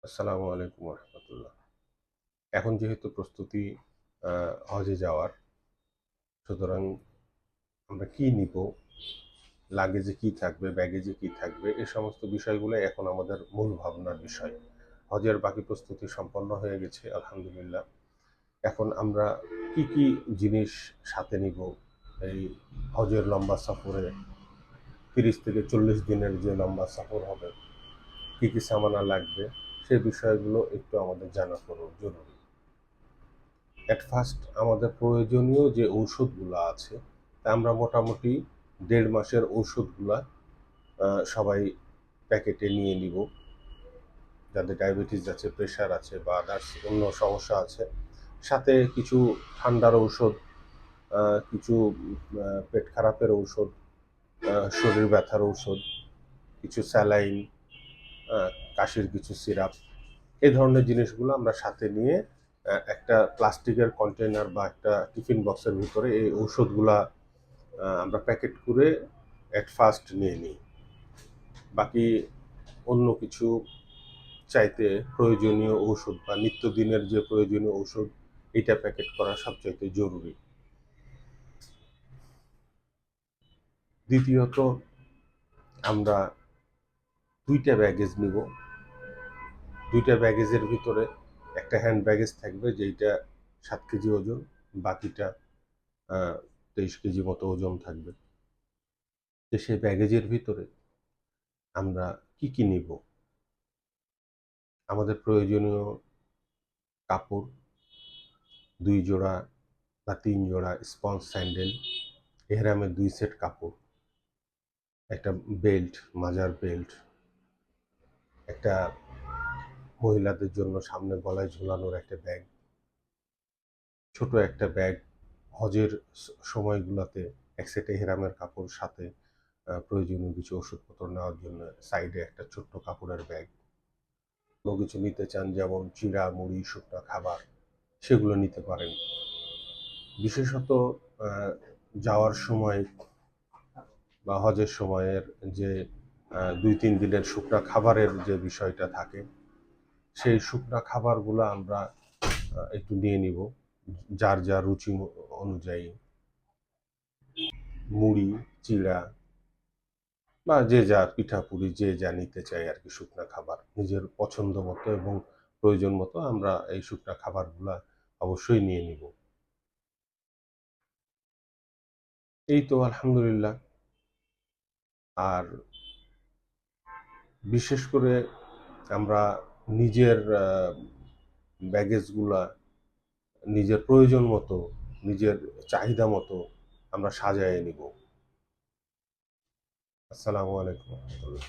আসসালামু আলাইকুম রহমতুল্লাহ। এখন যেহেতু প্রস্তুতি হজে যাওয়ার, সুতরাং আমরা কি নিব, লাগেজে কি থাকবে, ব্যাগেজে কি থাকবে, এই সমস্ত বিষয়গুলো এখন আমাদের মূল ভাবনার বিষয়। হজের বাকি প্রস্তুতি সম্পন্ন হয়ে গেছে আলহামদুলিল্লাহ। এখন আমরা কি কি জিনিস সাথে নিব এই হজের লম্বা সফরে, 30 থেকে 40 দিনের যে লম্বা সফর হবে, কি কি সামানা লাগবে, সে বিষয়গুলো একটু আমাদের জানা জরুরি। অ্যাট ফার্স্ট আমাদের প্রয়োজনীয় যে ঔষধগুলো আছে, তা আমরা মোটামুটি 1.5 মাসের ঔষধগুলা সবাই প্যাকেটে নিয়ে নিব। যাদের ডায়াবেটিস আছে, প্রেশার আছে বা আদার্স অন্য সমস্যা আছে, সাথে কিছু ঠান্ডার ঔষধ, কিছু পেট খারাপের ঔষধ, শরীর ব্যথার ঔষধ, কিছু স্যালাইন, কাশির কিছু সিরাপ, এই ধরনের জিনিসগুলো আমরা সাথে নিয়ে একটা প্লাস্টিকের কন্টেনার বা একটা টিফিন বক্সের ভিতরে এই ঔষধগুলা আমরা প্যাকেট করে অ্যাট ফার্স্ট নিয়ে নিই। বাকি অন্য কিছু চাইতে প্রয়োজনীয় ঔষধ বা নিত্যদিনের যে প্রয়োজনীয় ঔষধ, এটা প্যাকেট করা সবচাইতে জরুরি। দ্বিতীয়ত, আমরা 2টা ব্যাগেজ নিব। 2টা ব্যাগেজের ভিতরে একটা হ্যান্ড ব্যাগেজ থাকবে যেইটা 7 কেজি ওজন, বাকিটা 23 কেজি মতো ওজন থাকবে। যে সেই ব্যাগেজের ভিতরে আমরা কি কি নিব? আমাদের প্রয়োজনীয় কাপড়, 2 জোড়া বা 3 জোড়া স্পঞ্জ স্যান্ডেল, এহরামের 2 সেট কাপড়, একটা বেল্ট, মাজার বেল্ট, একটা মহিলাদের জন্য সামনে গলায় ঝোলানোর একটা ব্যাগ, ছোট একটা ব্যাগ হজের সময়গুলোতে, 1 সেট এহরামের কাপড়, সাথে প্রয়োজনীয় কিছু ওষুধপত্র নেওয়ার জন্য সাইডে একটা ছোট্ট কাপড়ের ব্যাগ। কোনো কিছু নিতে চান যেমন চিড়া, মুড়ি, শুকনো খাবার, সেগুলো নিতে পারেন। বিশেষত যাওয়ার সময় বা হজের সময়ের যে 2-3 দিনের শুকনা খাবারের যে বিষয়টা থাকে, সেই শুকনা খাবারগুলো আমরা একটু নিয়ে নিব যার যার রুচি অনুযায়ী। মুড়ি, চিড়া বা যে যা পিঠাপুলি যে যা নিতে চায় আর কি, শুকনা খাবার নিজের পছন্দ মতো এবং প্রয়োজন মতো আমরা এই শুকনা খাবারগুলা অবশ্যই নিয়ে নিব। এই তো আলহামদুলিল্লাহ। আর বিশেষ করে আমরা নিজের ব্যাগেজগুলা নিজের প্রয়োজন মতো, নিজের চাহিদা মতো আমরা সাজায়ে নিব। আসসালামু আলাইকুম রহমতুল্লাহ।